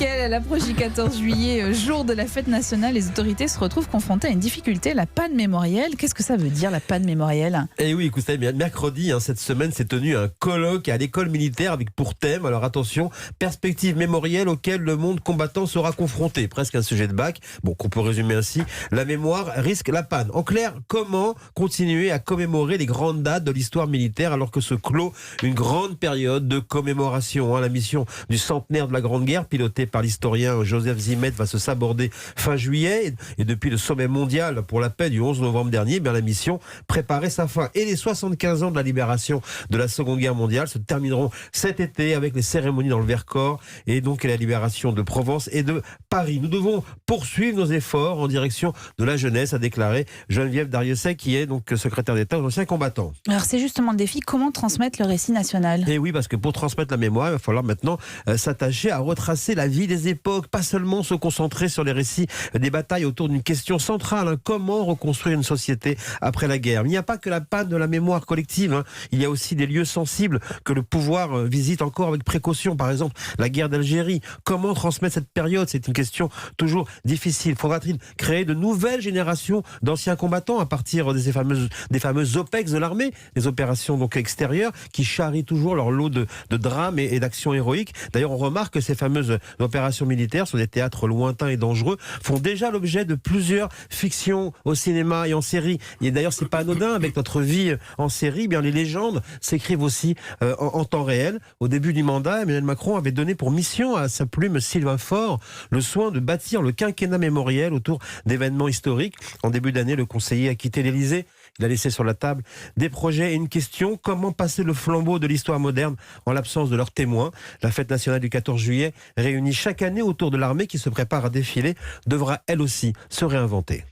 Mickaël, à l'approche du 14 juillet, jour de la fête nationale, les autorités se retrouvent confrontées à une difficulté, la panne mémorielle. Qu'est-ce que ça veut dire, la panne mémorielle ? Eh oui, écoutez, mercredi, cette semaine, s'est tenu un colloque à l'école militaire avec pour thème, alors attention, perspective mémorielle auquel le monde combattant sera confronté. Presque un sujet de bac, qu'on peut résumer ainsi. La mémoire risque la panne. En clair, comment continuer à commémorer les grandes dates de l'histoire militaire alors que se clôt une grande période de commémoration. La mission du centenaire de la Grande Guerre, pilotée par l'historien Joseph Zimet, va se saborder fin juillet. Et depuis le sommet mondial pour la paix du 11 novembre dernier, la mission préparait sa fin. Et les 75 ans de la libération de la Seconde Guerre mondiale se termineront cet été avec les cérémonies dans le Vercors et donc la libération de Provence et de Paris. Nous devons poursuivre nos efforts en direction de la jeunesse, a déclaré Geneviève Darrieussecq, qui est donc secrétaire d'État aux anciens combattants. Alors c'est justement le défi, comment transmettre le récit national ? Et oui, parce que pour transmettre la mémoire, il va falloir maintenant s'attacher à retracer la vie des époques, pas seulement se concentrer sur les récits des batailles autour d'une question centrale, comment reconstruire une société après la guerre. Mais il n'y a pas que la panne de la mémoire collective, il y a aussi des lieux sensibles que le pouvoir visite encore avec précaution. Par exemple, la guerre d'Algérie. Comment transmettre cette période ? C'est une question toujours difficile. Faudra-t-il créer de nouvelles générations d'anciens combattants à partir des fameuses OPEX de l'armée, des opérations donc extérieures qui charrient toujours leur lot de drames et d'actions héroïques. D'ailleurs, on remarque que ces fameuses opérations militaires sur des théâtres lointains et dangereux font déjà l'objet de plusieurs fictions au cinéma et en série. Et d'ailleurs, c'est pas anodin avec notre vie en série. Les légendes s'écrivent aussi en temps réel. Au début du mandat, Emmanuel Macron avait donné pour mission à sa plume Sylvain Faure le soin de bâtir le quinquennat mémoriel autour d'événements historiques. En début d'année, le conseiller a quitté l'Élysée. Il a laissé sur la table des projets et une question: comment passer le flambeau de l'histoire moderne en l'absence de leurs témoins? La fête nationale du 14 juillet, réunie chaque année autour de l'armée qui se prépare à défiler, devra elle aussi se réinventer.